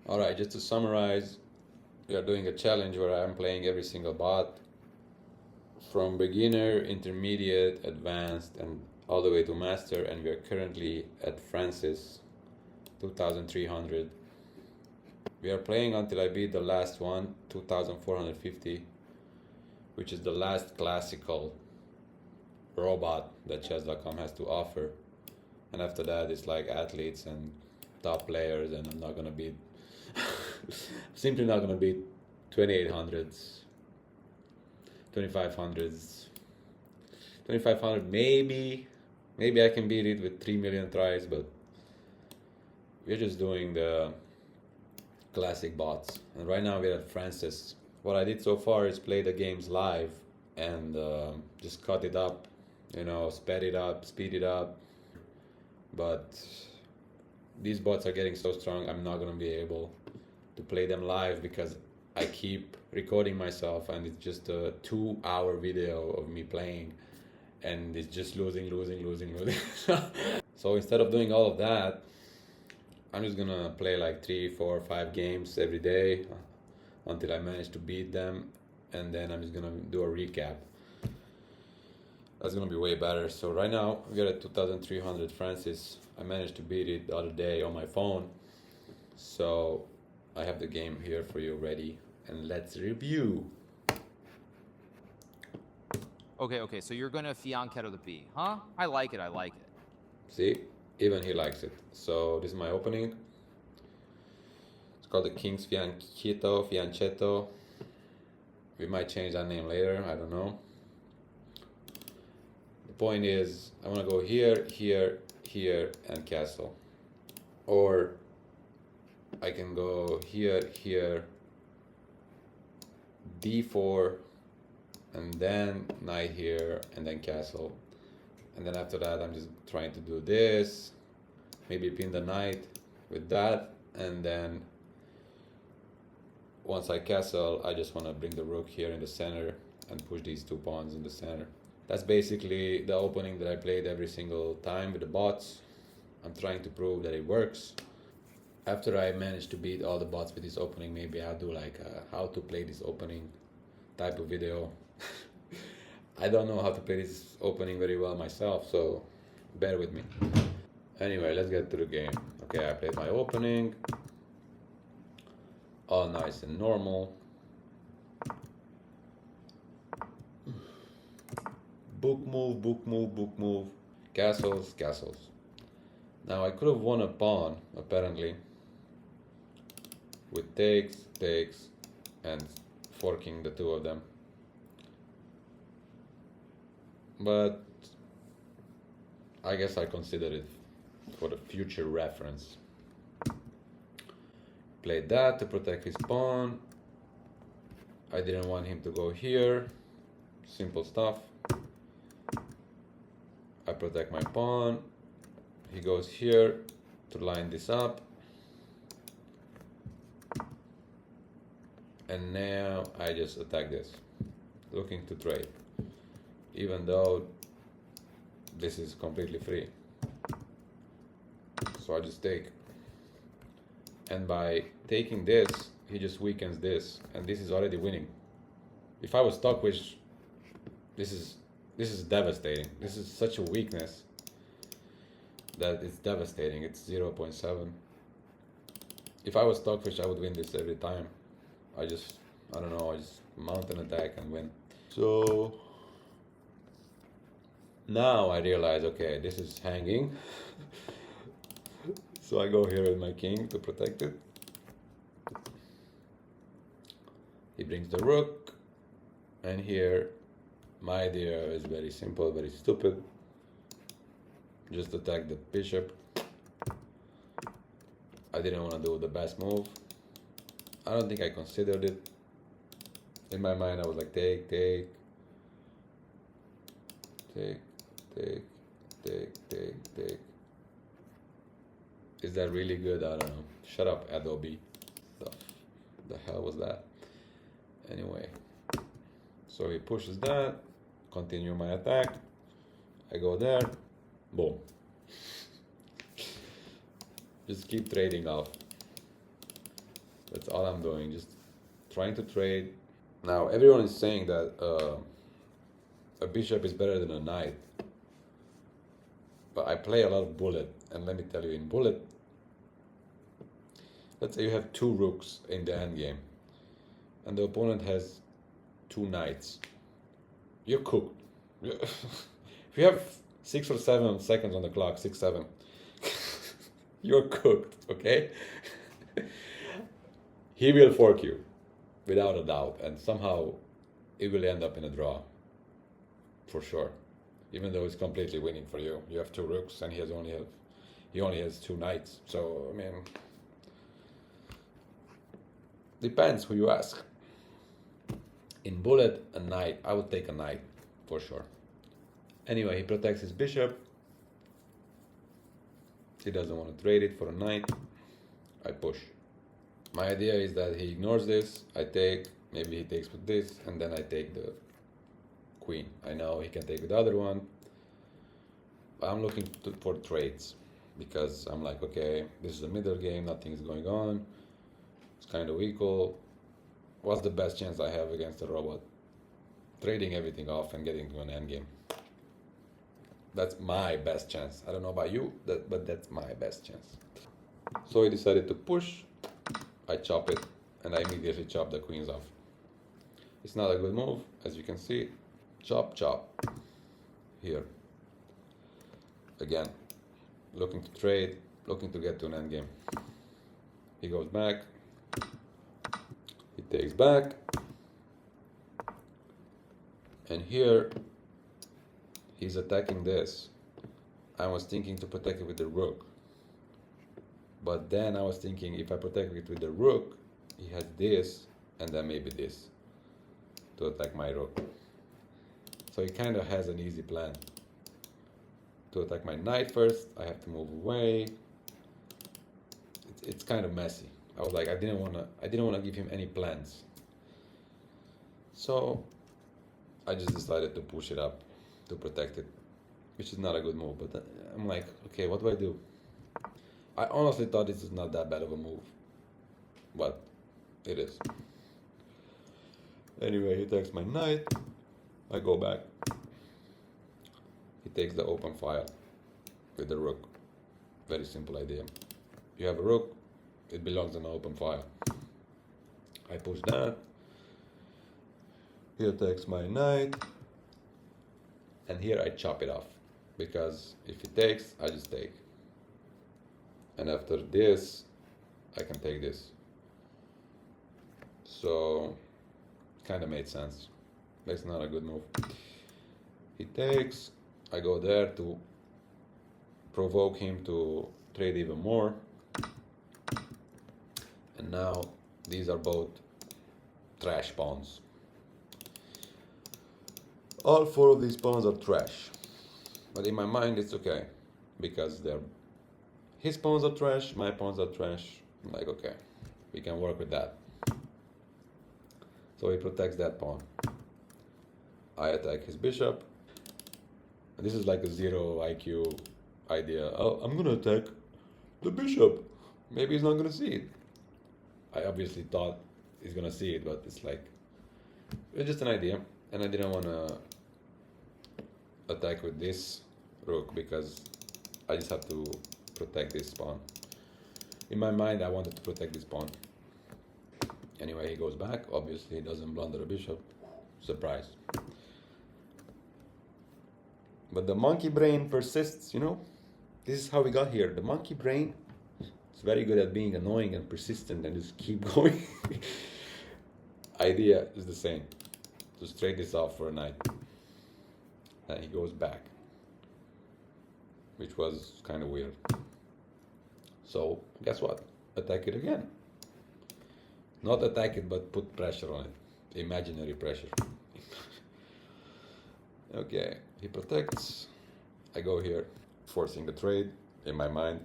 Alright, just to summarize, we are doing a challenge where I'm playing every single bot from beginner, intermediate, advanced, and all the way to master, and we are currently at Francis 2300. We are playing until I beat the last one, 2450, which is the last classical robot that chess.com has to offer. And after that, it's like athletes and top players, and I'm not gonna beat, simply not gonna beat 2800s, 2500s, 2500 maybe. Maybe I can beat it with 3 million tries, but we're just doing the classic bots. And right now we're at Francis. What I did so far is play the games live and just cut it up, sped it up, speed it up. But these bots are getting so strong, I'm not gonna be able to play them live because I keep recording myself, and it's just a 2 hour video of me playing, and it's just losing. So instead of doing all of that, I'm just gonna play like 3, 4, 5 games every day until I manage to beat them, and then I'm just gonna do a recap. That's gonna be way better. So right now we're at 2300 Francis. I managed to beat it the other day on my phone. So I have the game here for you ready, and let's review. Okay, so you're gonna fianchetto the bee, huh? I like it. See, even he likes it. So this is my opening. It's called the King's Fianchetto. We might change that name later, I don't know. The point is, I want to go here, here, here, and castle. Or I can go here, here, d4, and then knight here, and then castle. And then after that, I'm just trying to do this, maybe pin the knight with that, and then once I castle, I just want to bring the rook here in the center and push these 2 pawns in the center. That's basically the opening that I played every single time with the bots. I'm trying to prove that it works. After I manage to beat all the bots with this opening, maybe I'll do like a how to play this opening type of video. I don't know how to play this opening very well myself, so bear with me. Anyway, let's get to the game. Okay, I played my opening. All nice and normal. Book move. Castles. Now I could have won a pawn, apparently, with takes, and forking the 2 of them. But I guess I considered it for the future reference. Played that to protect his pawn. I didn't want him to go here. Simple stuff. I protect my pawn. He goes here to line this up. And now I just attack this, looking to trade, even though this is completely free. So I just take. And by taking this, he just weakens this, and this is already winning. If I was Stockfish, this is devastating. This is such a weakness that it's devastating. It's 0.7. If I was Stockfish, I would win this every time. I just mount an attack and win. So now I realize, okay, this is hanging. So I go here with my king to protect it. He brings the rook, and here my idea is very simple, very stupid. Just attack the bishop. I didn't want to do the best move. I don't think I considered it. In my mind, I was like, take. Is that really good? I don't know. Shut up, Adobe. The hell was that? Anyway, so he pushes that. Continue my attack. I go there. Boom. Just keep trading off. That's all I'm doing, just trying to trade. Now everyone is saying that a bishop is better than a knight, but I play a lot of bullet, and let me tell you, in bullet, let's say you have 2 rooks in the endgame, and the opponent has 2 knights. You're cooked. If you have 6 or 7 seconds on the clock, 6, 7, you're cooked, okay? He will fork you, without a doubt, and somehow it will end up in a draw, for sure. Even though it's completely winning for you. You have 2 rooks, and he only has 2 knights. So I mean, depends who you ask. In bullet, a knight. I would take a knight, for sure. Anyway, he protects his bishop. He doesn't want to trade it for a knight. I push. My idea is that he ignores this. I take, maybe he takes with this, and then I take the queen. I know he can take with the other one. But I'm looking for trades, because I'm like, okay, this is a middle game, nothing is going on. It's kind of equal. What's the best chance I have against a robot? Trading everything off and getting to an endgame. That's my best chance. I don't know about you, but that's my best chance. So he decided to push. I chop it, and I immediately chop the queens off. It's not a good move, as you can see. Chop, chop. Here. Again, looking to trade, looking to get to an endgame. He goes back. He takes back. And here, he's attacking this. I was thinking to protect it with the rook. But then I was thinking, if I protect it with the rook, he has this, and then maybe this, to attack my rook. So he kind of has an easy plan. To attack my knight first, I have to move away. It's kind of messy. I was like, I didn't wanna give him any plans. So I just decided to push it up to protect it, which is not a good move. But I'm like, okay, what do I do? I honestly thought this is not that bad of a move, but it is. Anyway, he takes my knight. I go back. He takes the open file with the rook. Very simple idea. You have a rook, it belongs in an open file. I push that. He takes my knight. And here I chop it off, because if he takes, I just take. And after this, I can take this. So, kind of made sense. That's not a good move. He takes, I go there to provoke him to trade even more. And now, these are both trash pawns. All 4 of these pawns are trash. But in my mind, it's okay, because his pawns are trash, my pawns are trash. I'm like, okay, we can work with that. So he protects that pawn. I attack his bishop. This is like a 0 IQ idea. Oh, I'm gonna attack the bishop. Maybe he's not gonna see it. I obviously thought he's gonna see it, but it's just an idea. And I didn't wanna attack with this rook, because I just have to protect this pawn. In my mind, I wanted to protect this pawn. Anyway, he goes back. Obviously, he doesn't blunder a bishop. Surprise. But the monkey brain persists, you know? This is how we got here. The monkey brain is very good at being annoying and persistent and just keep going. Idea is the same. Just trade this off for a knight. And he goes back, which was kind of weird. So, guess what? Attack it again. Not attack it, but put pressure on it. Imaginary pressure. Okay, he protects. I go here, forcing the trade in my mind.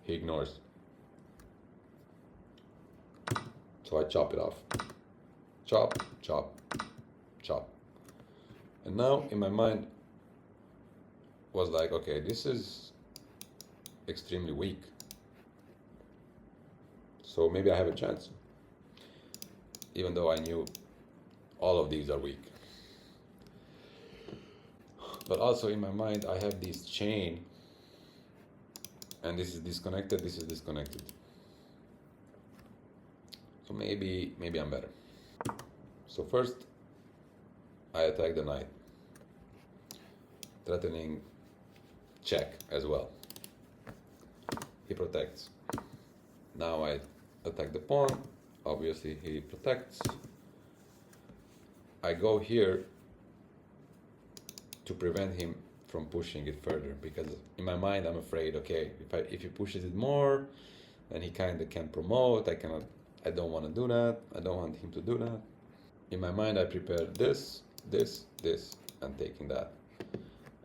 He ignores. So I chop it off. Chop, chop, chop. And now in my mind was like, okay, this is extremely weak. So maybe I have a chance, even though I knew all of these are weak. But also in my mind, I have this chain, and this is disconnected, this is disconnected. So maybe I'm better. So first, I attack the knight, threatening check as well. He protects. Now I attack the pawn. Obviously he protects. I go here to prevent him from pushing it further, because in my mind I'm afraid, okay, if he pushes it more, then he kind of can promote. I don't want to do that. I don't want him to do that. In my mind I prepared this, and taking that.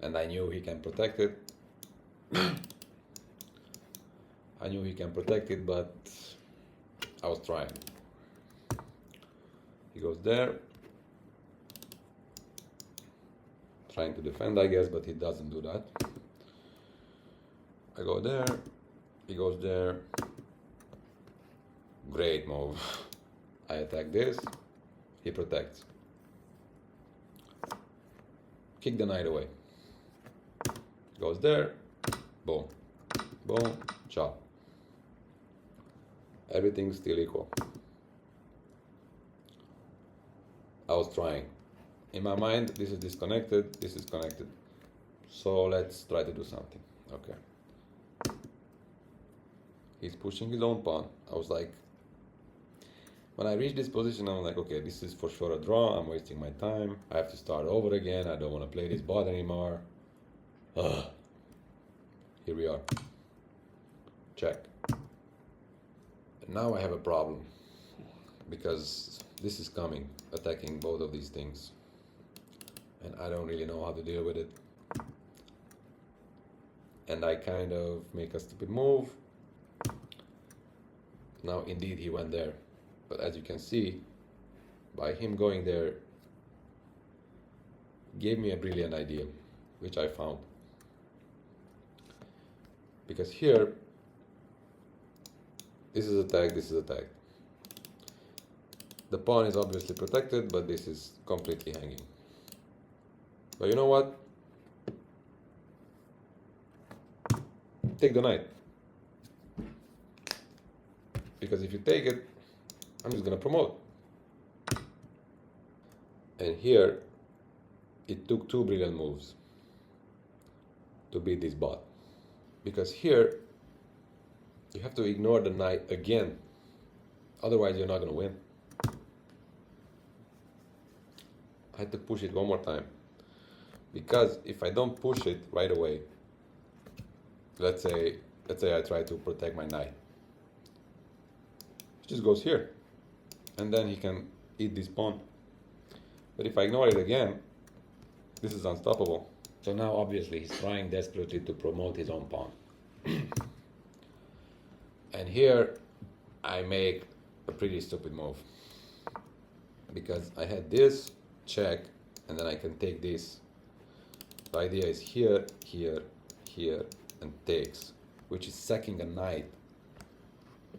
And I knew he can protect it. I knew he can protect it, but I was trying. He goes there, trying to defend, I guess, but he doesn't do that. I go there, he goes there. Great move. I attack this, he protects. Kick the knight away. Goes there, boom, boom, chop. Everything's still equal. I was trying. In my mind, this is disconnected, this is connected. So let's try to do something. Okay. He's pushing his own pawn. I was like, when I reached this position, I'm like, okay, this is for sure a draw. I'm wasting my time. I have to start over again. I don't want to play this bot anymore. Ugh. Here we are. Check. And now I have a problem, because this is coming, attacking both of these things. And I don't really know how to deal with it. And I kind of make a stupid move. Now indeed he went there. But as you can see, by him going there, gave me a brilliant idea, which I found. Because here, this is attack, this is attack. The pawn is obviously protected, but this is completely hanging. But you know what? Take the knight. Because if you take it, I'm just gonna promote. And here, it took two brilliant moves to beat this bot. Because here, you have to ignore the knight again. Otherwise, you're not gonna win. I had to push it one more time. Because if I don't push it right away, let's say I try to protect my knight. It just goes here. And then he can eat this pawn. But if I ignore it again, this is unstoppable. So now obviously he's trying desperately to promote his own pawn. And here I make a pretty stupid move. Because I had this, check, and then I can take this. The idea is here, here, here, and takes, which is sacking a knight.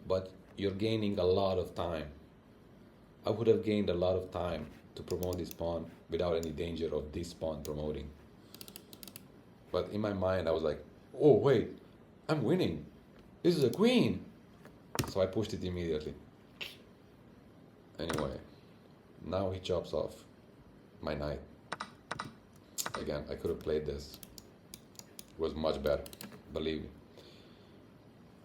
But you're gaining a lot of time. I would have gained a lot of time to promote this pawn without any danger of this pawn promoting. But in my mind I was like, oh wait, I'm winning. This is a queen. So I pushed it immediately. Anyway, now he chops off my knight. Again, I could have played this. It was much better, believe me.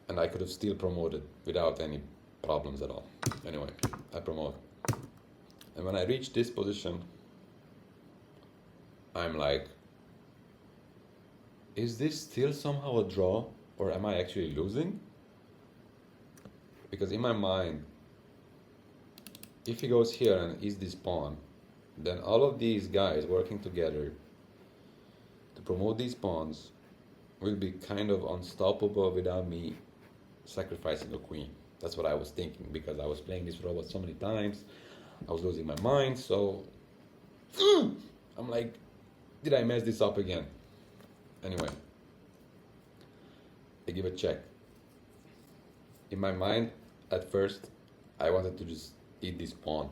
And I could have still promoted without any problems at all. Anyway, I promote. And when I reach this position, I'm like, is this still somehow a draw, or am I actually losing? Because in my mind, if he goes here and eats this pawn, then all of these guys working together to promote these pawns will be kind of unstoppable without me sacrificing a queen. That's what I was thinking, because I was playing this robot so many times. I was losing my mind, so I'm like, did I mess this up again? Anyway, I give a check. In my mind, at first, I wanted to just eat this pawn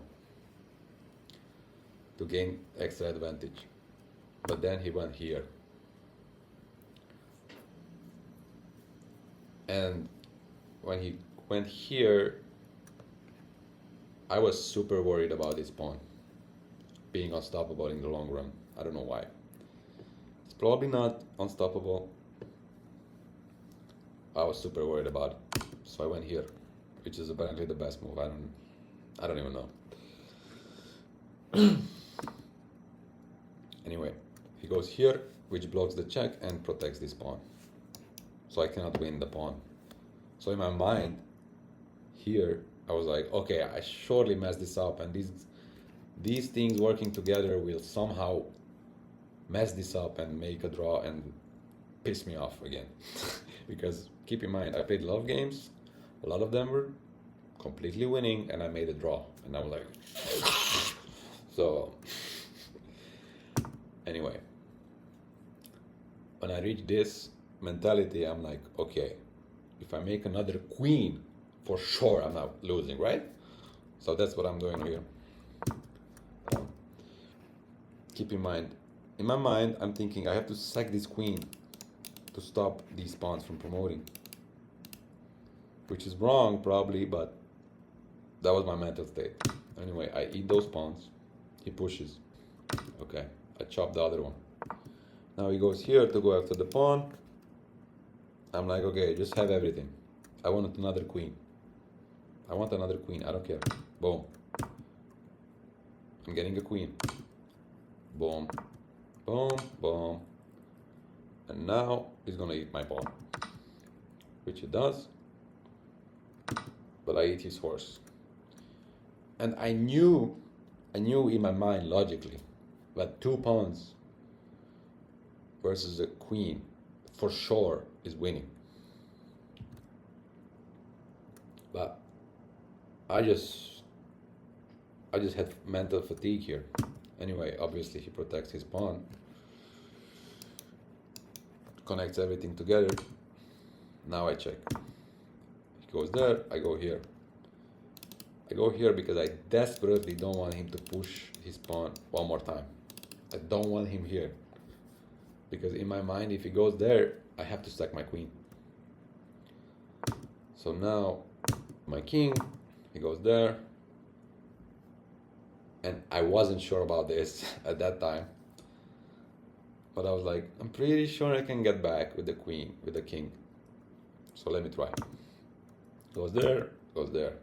to gain extra advantage. But then he went here. And when he went here, I was super worried about this pawn being unstoppable in the long run. I don't know why. It's probably not unstoppable. I was super worried about it. So I went here, which is apparently the best move. I don't even know. Anyway, he goes here, which blocks the check and protects this pawn. So I cannot win the pawn. So in my mind, here, I was like, okay, I surely messed this up, and these things working together will somehow mess this up and make a draw and piss me off again. Because keep in mind, I played love games, a lot of them were completely winning, and I made a draw, and I was like, so anyway, when I reach this mentality, I'm like, okay, if I make another queen, for sure I'm not losing, right? So that's what I'm doing here. Keep in mind, in my mind, I'm thinking I have to sack this queen to stop these pawns from promoting. Which is wrong, probably, but that was my mental state. Anyway, I eat those pawns. He pushes. Okay, I chop the other one. Now he goes here to go after the pawn. I'm like, okay, just have everything. I want another queen. I want another queen. I don't care. Boom. I'm getting a queen. Boom. Boom. Boom. And now he's gonna eat my pawn. Which he does. But I eat his horse. And I knew in my mind logically that 2 pawns versus a queen for sure is winning. But I just had mental fatigue here. Anyway, obviously he protects his pawn, connects everything together. Now I check. He goes there, I go here. I go here because I desperately don't want him to push his pawn one more time. I don't want him here. Because in my mind, if he goes there, I have to sack my queen. So now, my king, he goes there. And I wasn't sure about this at that time. But I was like, I'm pretty sure I can get back with the queen, with the king. So let me try. Goes there, goes there.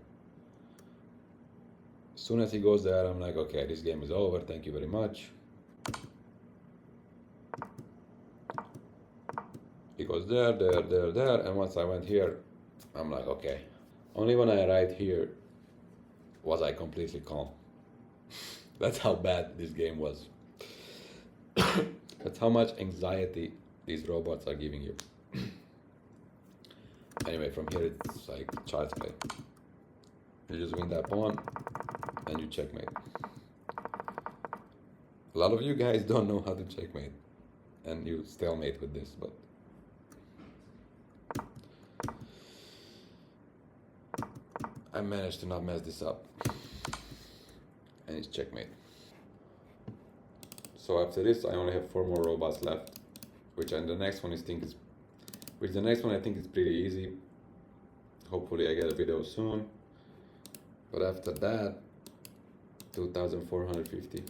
As soon as he goes there, I'm like, okay, this game is over, thank you very much. He goes there, there, and once I went here, I'm like, okay. Only when I arrived here was I completely calm. That's how bad this game was. That's how much anxiety these robots are giving you. Anyway, from here it's like child's play. You just win that pawn, and you checkmate. A lot of you guys don't know how to checkmate, and you stalemate with this, but I managed to not mess this up, and it's checkmate. So after this, I only have 4 more robots left, which the next one I think is pretty easy. Hopefully I get a video soon. But after that, 2,450.